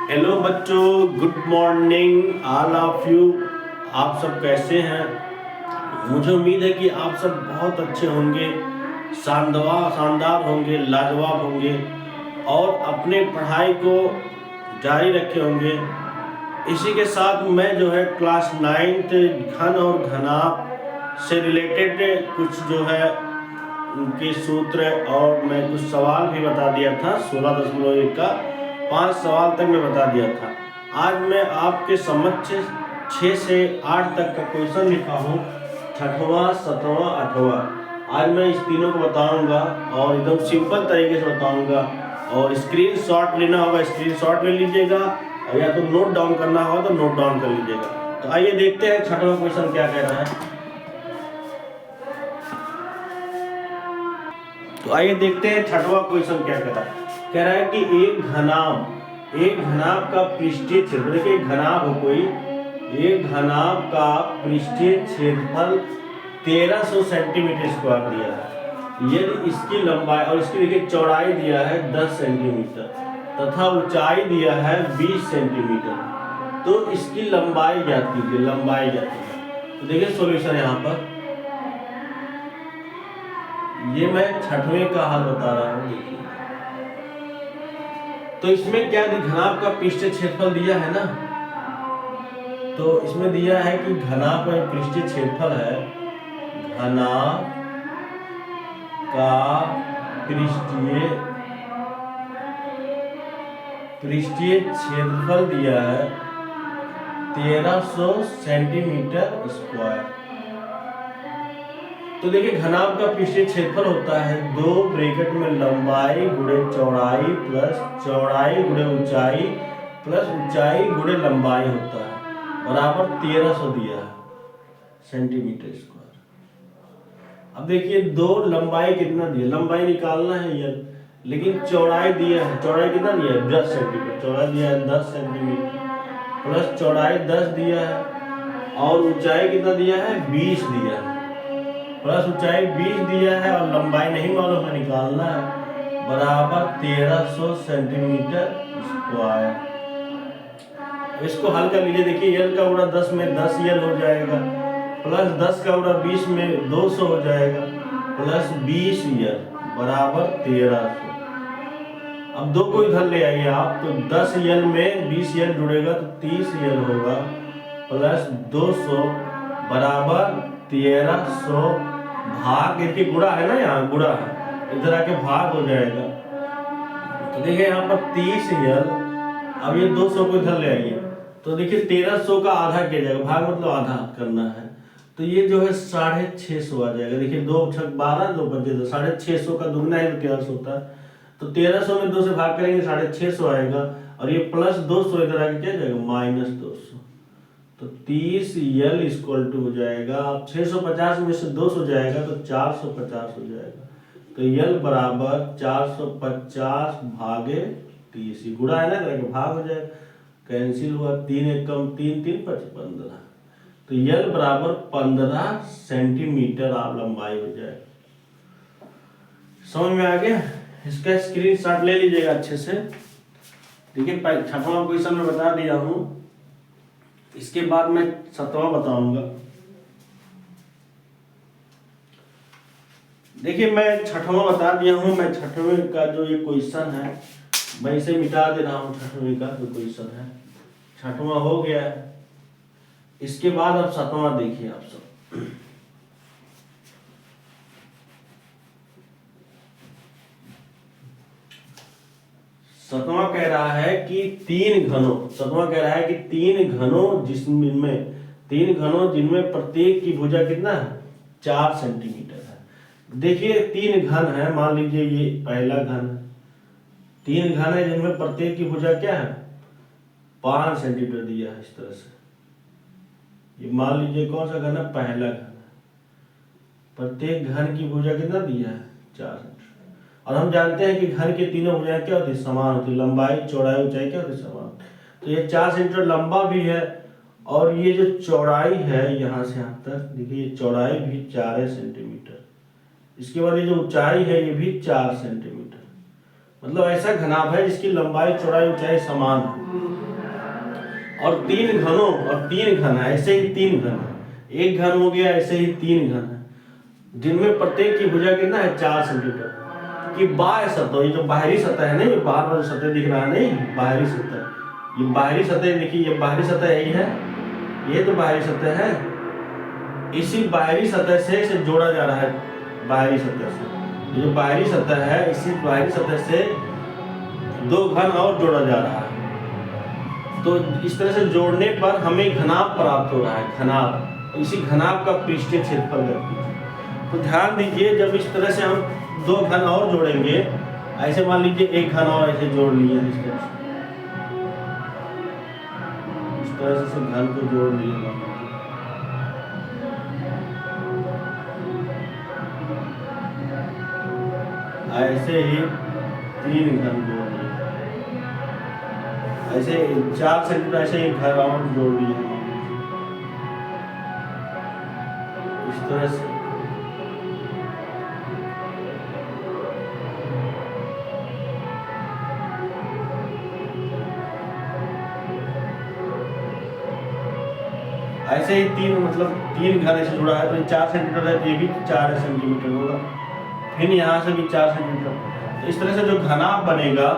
Hello बच्चों, good morning all of you. आप सब कैसे हैं? मुझे उम्मीद है कि आप सब बहुत अच्छे होंगे, शानदार होंगे, लाजवाब होंगे और अपने पढ़ाई को जारी रखे होंगे। इसी के साथ मैं जो है क्लास 9th घन और घनाभ से रिलेटेड कुछ जो है उनके सूत्र और मैं कुछ सवाल भी बता दिया था। 16.1 का 5 सवाल तक मैं बता दिया था। आज मैं आपके समक्ष 6 से 8 तक का क्वेश्चन लिखा हूँ, 6वां 7वां 8वां। आज मैं इस तीनों को बताऊंगा और एकदम सिंपल तरीके से बताऊंगा। और स्क्रीनशॉट लेना होगा, स्क्रीनशॉट ले लीजिएगा, और या तो नोट डाउन करना होगा तो नोट डाउन कर लीजिएगा। तो आइए देखते हैं 6वां क्वेश्चन क्या कह रहा है। तो आइए देखते हैं 6वां क्वेश्चन क्या कह रहा है। कह रहा है कि एक घनाभ का पृष्ठीय क्षेत्र, देखिए घनाभ हो कोई, एक घनाभ का पृष्ठीय क्षेत्रफल 1300 सेंटीमीटर स्क्वायर दिया है। यदि इसकी लंबाई और इसकी देखिए चौड़ाई दिया है 10 सेंटीमीटर तथा ऊंचाई दिया है 20 सेंटीमीटर, तो इसकी लंबाई ज्ञात कीजिए। लंबाई ज्ञात कीजिए। तो देखिए सॉल्यूशन यहाँ पर, ये मैं 6वें का हल बता रहा हूँ। देखिए तो इसमें क्या घनाभ का पृष्ठीय क्षेत्रफल दिया है ना, तो इसमें दिया है कि घनाभ का पृष्ठीय क्षेत्रफल है, घनाभ का पृष्ठीय क्षेत्रफल दिया है 1300 सेंटीमीटर स्क्वायर। तो देखिए घनाभ का पृष्ठीय क्षेत्रफल होता है 2 ब्रैकेट में लंबाई गुणे चौड़ाई प्लस चौड़ाई गुणे ऊंचाई प्लस ऊंचाई गुणे लंबाई होता है, बराबर 1300 दिया है सेंटीमीटर स्क्वायर। अब देखिए दो लंबाई कितना दिया, लंबाई निकालना है ये, लेकिन चौड़ाई दिया है, चौड़ाई कितना दिया है 10 सेंटीमीटर, चौड़ाई दिया है 10 सेंटीमीटर प्लस चौड़ाई 10 दिया है और ऊंचाई कितना दिया है 20 दिया है, प्लस ऊंचाई 20 दिया है और लंबाई नहीं मालूम है, निकालना है, बराबर 1300 सेंटीमीटर स्क्वायर। इसको हल कर लीजिए। देखिए यल का गुणा 10 में 10 यल हो जाएगा, प्लस 10 का गुणा 20 में 200 हो जाएगा, प्लस 20 यल बराबर 1300। अब दो को इधर ले आइए आप, तो 10 यल में 20 यल जुड़ेगा तो 30 यल होगा, प्लस 200 बराबर 1300 भाग, देखिए गुणा है ना, यहाँ गुणा है, इधर आके भाग हो जाएगा। तो देखिए यहाँ पर 30 यल, अब ये 200 को इधर ले आइए, तो देखिए 1300 का आधा किया जाएगा, भाग मतलब आधा करना है, तो ये जो है 650 आ जाएगा। देखिए 2 छक 12 2 बचे, 650 का दुगना है तो 1300 होता है, तो 1300 में 2 से भाग करेंगे 650 आएगा, और ये प्लस 200 इधर आके क्या जाएगा माइनस 200, तो 30 यल इक्वल टू हो जाएगा, अब 650 में से 200 जाएगा तो 450 हो जाएगा, तो यल बराबर 450 भागे 30, गुणा है ना, करके भाग हो जाएगा, कैंसिल हुआ, 3 एकम 3 3 15, तो यल बराबर 15 सेंटीमीटर आप लंबाई हो जाएगा। समझ में आ गया? इसका स्क्रीनशॉट ले लीजिएगा अच्छे से। देखिए 6वां क्वेश्चन में बता दिया हूं, इसके बाद मैं 7वां बताऊंगा। देखिए मैं 6वां बता दिया हूं, मैं 6वें का जो ये क्वेश्चन है मैं इसे मिटा दे रहा हूं। 6वें का जो क्वेश्चन है 6वां हो गया है। इसके बाद अब 7वां देखिए आप सब। 7वां कह रहा है कि 7वां कह रहा है कि 3 घनों जिनमें प्रत्येक की भुजा कितना है 4 सेंटीमीटर है। देखिए 3 घन है, मान लीजिए ये पहला घन है, 3 घन है जिनमें प्रत्येक की भुजा क्या है 5 सेंटीमीटर दिया है। इस तरह से ये मान लीजिए कौन सा घन है, पहला घन है, प्रत्येक घन की भुजा कितना दिया है 4 सेंटीमीटर। और हम जानते हैं कि घन की तीनों भुजाएं क्या होती है समान होती है, लंबाई चौड़ाई ऊंचाई क्या होती है समान, तो ये 4 सेंटीमीटर लंबा भी है, और ये जो चौड़ाई है यहाँ से यहाँ तक, देखिए चौड़ाई भी 4 सेंटीमीटर, इसके बाद ये जो ऊंचाई है ये भी 4 सेंटीमीटर, मतलब ऐसा घनाभ है जिसकी लंबाई चौड़ाई ऊंचाई समान है। और 3 घनों और 3 घन है, ऐसे ही 3 घन है, एक घन हो गया, ऐसे ही 3 घन है, जिनमें प्रत्येक की भुजा कितना है 4 सेंटीमीटर की बाह्य सतह, ये जो बाहरी सतह है ना, ये बाहर वाली सतह दिख रहा है नहीं, बाहरी सतह, ये बाहरी सतह देखिए, ये बाहरी सतह यही है, ये तो बाहरी सतह है, इसी बाहरी सतह से इसे जोड़ा जा रहा है, बाहरी सतह से, ये जो बाहरी सतह है इसी बाहरी सतह से 2 घन और जोड़ा जा रहा है। तो इस तरह से जोड़ने पर हमें घनाभ प्राप्त हो रहा है, घनाभ, इसी घनाभ का पृष्ठीय क्षेत्रफल करती है। तो ध्यान दीजिए, जब इस तरह से हम 2 घन और जोड़ेंगे, ऐसे मान लीजिए एक घन और ऐसे जोड़ लिए, इस तरह से घन को जोड़ लिए, ऐसे ही 3 घन जोड़ लिए, ऐसे 4 सेंटीमीटर ऐसे एक घर और जोड़ लिए, इस तरह से। ऐसे ही 3 मतलब 3 घन ऐसे जुड़ा है, तो 4 सेंटीमीटर है, तो ये भी 4 सेंटीमीटर होगा, फिर यहाँ से भी 4 सेंटीमीटर। तो इस तरह से जो घनाभ बनेगा,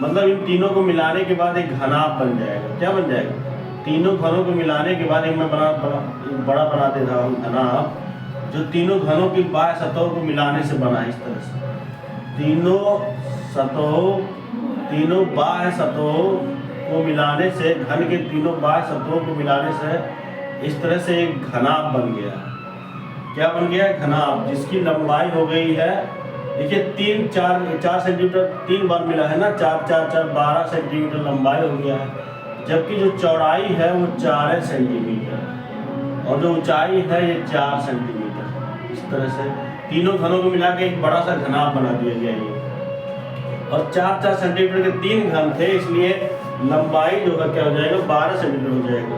मतलब इन तीनों को मिलाने के बाद एक घनाभ बन जाएगा। क्या बन जाएगा? तीनों घनों को मिलाने के बाद एक मैं बड़ा बना दे रहा हूँ घनाभ, जो तीनों घनों की बाह्य सतहों को मिलाने से बना है। इस तरह से तीनों बाह्य सतहों को मिलाने से, घन के तीनों बाह्य सतहों को मिलाने से इस तरह से एक घनाभ बन गया। क्या बन गया? घनाभ, जिसकी लंबाई हो गई है, देखिए 4 सेंटीमीटर 3 बार मिला है ना, 4 4 4 12 सेंटीमीटर लंबाई हो गया है, जबकि जो चौड़ाई है वो 4 सेंटीमीटर और जो ऊंचाई है ये 4 सेंटीमीटर। इस तरह से तीनों घनों को मिला के एक बड़ा सा घनाभ बना दिया गया ये। और 4 4 सेंटीमीटर के 3 घन थे, इसलिए लंबाई जो है क्या हो जाएगा? 12 सेंटीमीटर हो जाएगा।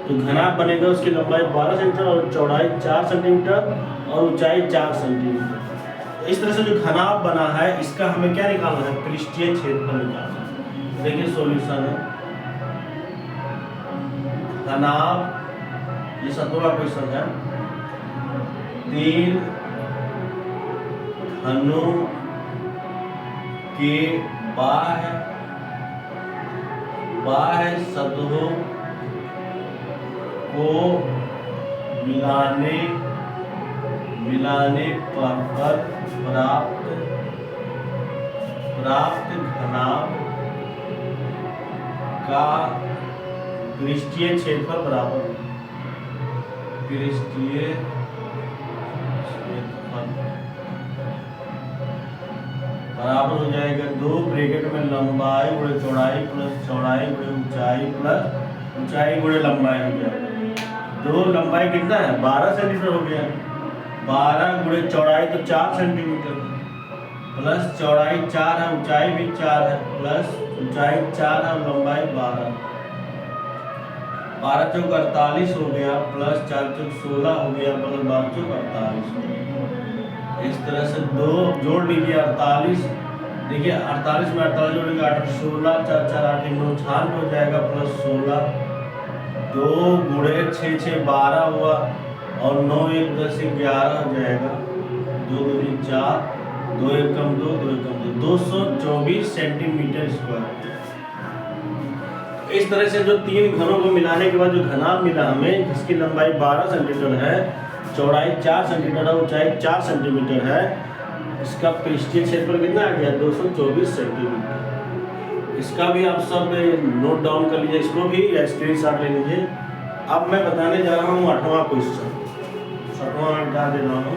तो घनाभ बनेगा, उसकी लंबाई 12 सेंटीमीटर और चौड़ाई 4 सेंटीमीटर और ऊंचाई 4 सेंटीमीटर। इस तरह से जो घनाभ बना है, इसका हमें क्या निकालना है? पृष्ठीय क्षेत्रफल निकालना है। देखिए सॉल्यूशन है, घनाभ, ये 7वां क्वेश्चन है, 3 घनों के बाह्य सतहों को मिलाने पर प्राप्त घनाभ का पृष्ठीय क्षेत्रफल बराबर हो जाएगा 2 ब्रैकेट में लंबाई गुणे चौड़ाई प्लस चौड़ाई गुणे ऊंचाई प्लस ऊंचाई गुणे लंबाई हो जाएगा। 2 लंबाई कितना है? 12 सेंटीमीटर हो गया, 12 गुणे चौड़ाई तो 4 सेंटीमीटर प्लस चौड़ाई 4 है, ऊंचाई भी 4 है, प्लस ऊंचाई 4 है और लंबाई 12, 12 चौक 48 हो गया, प्लस 4 चौक 16 हो गया, प्लस 12 चौक 48 हो गया। इस तरह से 2 जोड़ लीजिए 48, देखिए 48 में 48 जोड़ेंगे 8 16, 4 4 8 9 96 हो जाएगा, प्लस 16, 2 गुणे 6 6 12 हुआ और 9 1 10 11 हो जाएगा, 2 दूनी 4, 2 1 कम 2, 2 1 कम 2, 224 सेंटीमीटर स्क्वायर। इस तरह से जो 3 घनों को मिलाने के बाद जो घनाभ मिला हमें, जिसकी लंबाई 12 सेंटीमीटर है, चौड़ाई 4 सेंटीमीटर है, ऊंचाई 4 सेंटीमीटर है, इसका पृष्ठीय क्षेत्रफल कितना आ गया? 224 सेंटीमीटर। इसका भी आप सब नोट डाउन कर लीजिए, इसको भी या स्क्रीनशॉट ले लीजिए। अब मैं बताने जा रहा हूँ 8वां क्वेश्चन, 7वां मैं बता दे रहा हूँ।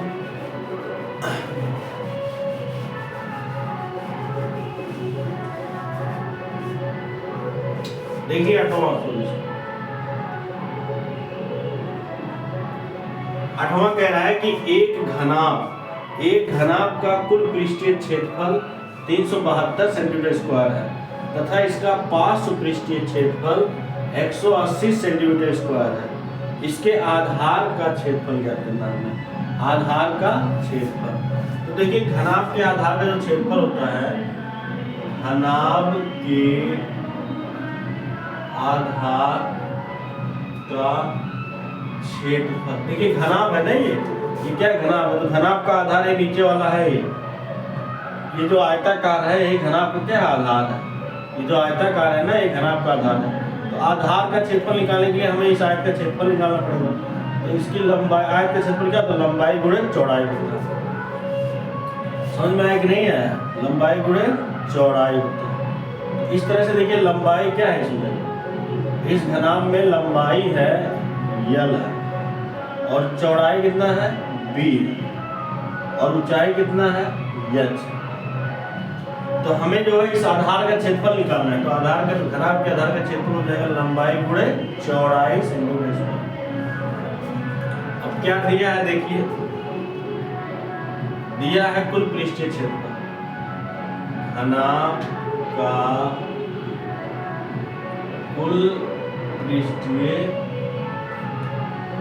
देखिए 8वां सॉल्यूशन, 8वां कह रहा है कि एक घनाभ का कुल पृष्ठीय क्षेत्रफल 372 सेंटीमीटर स्क्वायर है तथा इसका पार्श्व पृष्ठीय क्षेत्रफल 180 सेंटीमीटर स्क्वायर है। इसके आधार का क्षेत्रफल क्या करना है? आधार का क्षेत्रफल। तो देखिए घनाभ के आधार का जो क्षेत्रफल होता है, घनाभ के आधार का क्षेत्रफल। देखिए घनाभ है ना, ये क्या घनाभ है? तो घनाभ का आधार है नीचे वाला है, ये जो आयताकार है यही घनाभ का क्या आधार है? ये जो आयताकार है ना ये घनाभ का आधार है। तो आधार का क्षेत्रफल निकालने के लिए हमें इस आयत का क्षेत्रफल निकालना पड़ेगा। तो इसकी लंबाई, आयत का क्षेत्रफल क्या, तो लंबाई गुणे चौड़ाई होता है। समझ में आया कि नहीं आया? लंबाई गुणे चौड़ाई होता है। तो इस तरह से देखिए लंबाई क्या है इसमें, इस घनाभ में लंबाई है यल है और चौड़ाई कितना है बी और ऊंचाई कितना है एच। तो हमें जो है इस आधार का क्षेत्रफल निकालना है। तो आधार का घनाभ के आधार का क्षेत्रफल हो जाएगा लंबाई गुणे चौड़ाई सेंटीमीटर स्क्वायर। अब क्या दिया है देखिए, दिया है कुल पृष्ठीय क्षेत्रफल, घनाभ का कुल पृष्ठीय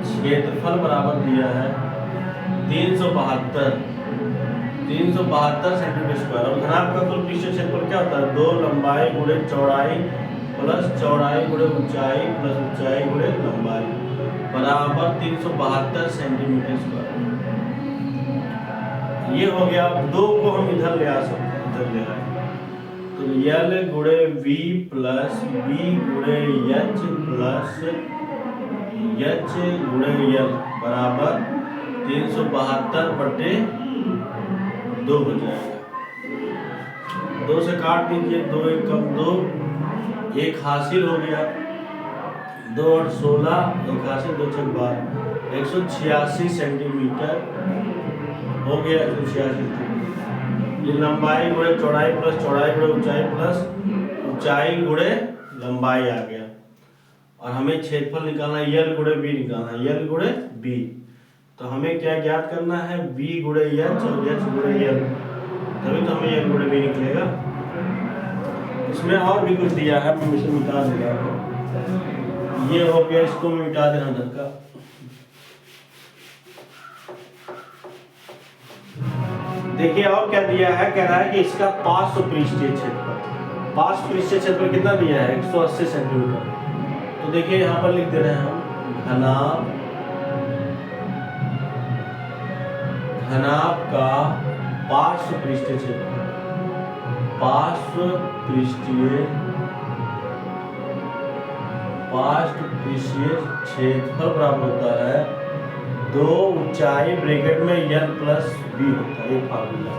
क्षेत्रफल बराबर दिया है 372 सेंटीमीटर स्क्वायर। और घनाभ का कुल पृष्ठीय क्षेत्रफल क्या होता है, 2 लंबाई गुणे चौड़ाई प्लस चौड़ाई गुणे ऊंचाई प्लस ऊंचाई गुणे लंबाई बराबर 372 सेंटीमीटर स्क्वायर। ये हो गया। अब 2 को हम इधर ले आ सकते हैं, इधर ले आए तो यल गुणे वी प्लस बी गुणे एच प्लस एच गुणे यल बराबर 372/2 हो जाएगा। 2 से काट दीजिए, 2 1 कम 2, 1 हासिल हो गया, 2 और 16, 1 हासिल 2 6 12, 186 सेंटीमीटर हो गया। 186 ये लंबाई गुणे चौड़ाई प्लस चौड़ाई गुणे ऊंचाई प्लस ऊंचाई गुणे लंबाई आ गया। और हमें क्षेत्रफल निकालना है, यल गुणे बी निकालना है, यल गुणे बी। तो हमें क्या ज्ञात करना है, b गुणे एच और h गुणे यल, तभी तो हमें यल गुणे b निकलेगा। इसमें और भी कुछ दिया है, मैं इसे मिटा दे रहा हूँ। ये हो गया, इसको मैं मिटा दे रहा हूँ इधर का। देखिए और क्या दिया है, कह रहा है कि इसका पार्श्व पृष्ठीय क्षेत्रफल, पार्श्व पृष्ठीय क्षेत्रफल कितना दिया है 180 सेंटीमीटर। तो देखिए यहाँ पर लिख दे रहे हैं हम घनाभ का पार्श्व पृष्ठीय क्षेत्रफल, पार्श्व पृष्ठीय क्षेत्रफल बराबर होता है 2 ऊंचाई ब्रैकेट में यल प्लस बी होता है, एक फार्मूला।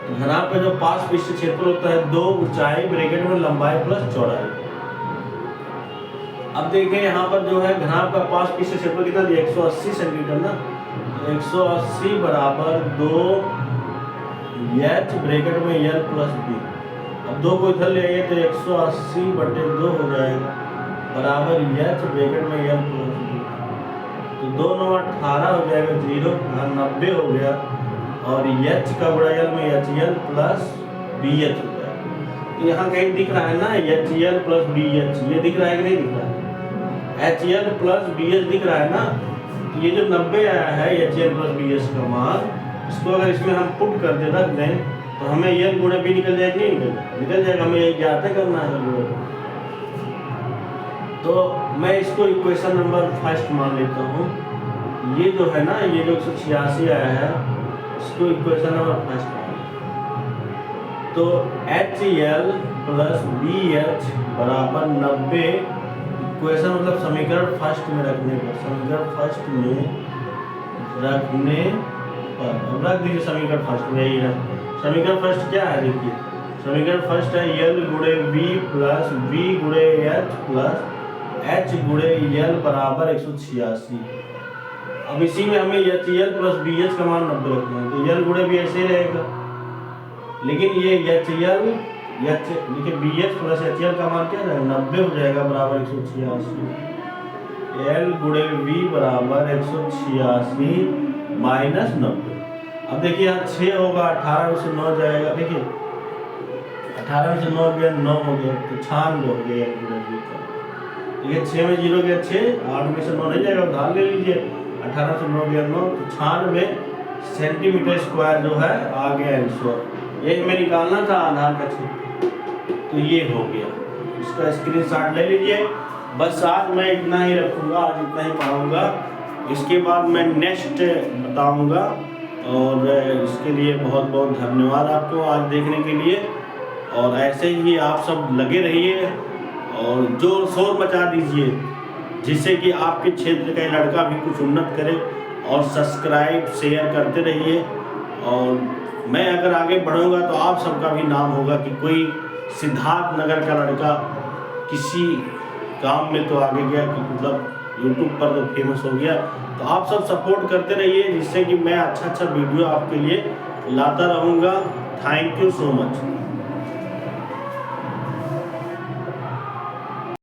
तो घनाभ का जो पार्श्व पृष्ठीय क्षेत्रफल होता है 2 ऊंचाई ब्रैकेट में लंबाई प्लस चौड़ाई। अब देखें यहाँ पर जो है घनाभ का पार्श्व पृष्ठीय क्षेत्रफल कितना दिया 180 सेंटीमीटर ना, 180 बराबर 2 एच ब्रैकेट में यल प्लस बी। अब 2 को इधर ले आइए तो 180/2 हो जाएगा बराबर एच ब्रैकेट में यल प्लस बी। तो 2 9 18 हो जाएगा, 0 90 हो गया और एच का गुणा यल में एच यल प्लस बी एच हो जाएगा। तो यहाँ कहीं दिख रहा है ना एच यल प्लस बी एच, ये दिख रहा है कि नहीं दिख रहा है, एच यल प्लस बी एच दिख रहा है ना। ये जो 90 आया है एच यल प्लस बी एच का मान, इसको अगर इसमें हम पुट कर दे रख दें तो हमें यल गुणे बी निकल जाएगा, नहीं निकल जाएगा, हमें यही ज्ञात करना है। तो मैं इसको इक्वेशन नंबर फर्स्ट मान लेता हूँ। ये जो है ना, ये जो 186 आया है इसको इक्वेशन नंबर फर्स्ट मान लें। तो एच यल प्लस बी एच बराबर 90, इक्वेशन मतलब समीकरण फर्स्ट में रखने पर, समीकरण फर्स्ट में रखने पर, अब रख दीजिए समीकरण फर्स्ट में। यही है समीकरण फर्स्ट, क्या है देखिए, समीकरण फर्स्ट है यल गुणे बी प्लस बी गुणे एच प्लस एच गुणे यल बराबर 186। अब इसी में हमें एच यल प्लस बी एच का मान 90 रखना है, तो यल गुणे बी ऐसे ही रहेगा, लेकिन ये एच यल देखिए बी एच प्लस एच यल का मान क्या है 90 हो जाएगा बराबर 186। एल गुणे बी बराबर 186 माइनस 90। अब देखिए यहाँ 6 होगा, 18 में से 9 जाएगा, देखिए 18 में से 9 गया 9 हो गया, तो 96 हो गया एल गुणे बी का। देखिए 6 में 0 गया 6, 8 में से 9 नहीं जाएगा, उधार ले लीजिए, 18 से 9 गया 9, तो 96 सेंटीमीटर स्क्वायर जो है आ गया आंसर। ये हमें निकालना था आधार का क्षेत्र, तो ये हो गया। इसका स्क्रीनशॉट ले लीजिए बस आज मैं इतना ही रखूँगा, आज इतना ही पढ़ाऊँगा। इसके बाद मैं नेक्स्ट बताऊँगा। और इसके लिए बहुत बहुत धन्यवाद आपको आज देखने के लिए। और ऐसे ही आप सब लगे रहिए और जोर शोर मचा दीजिए, जिससे कि आपके क्षेत्र का लड़का भी कुछ उन्नत करे। और सब्सक्राइब शेयर करते रहिए। और मैं अगर आगे बढ़ूँगा तो आप सबका भी नाम होगा कि कोई सिद्धार्थ नगर का लड़का किसी काम में तो आगे गया, कि मतलब यूट्यूब पर तो फेमस हो गया। तो आप सब सपोर्ट करते रहिए, जिससे कि मैं अच्छा वीडियो आपके लिए लाता रहूँगा। Thank you so much.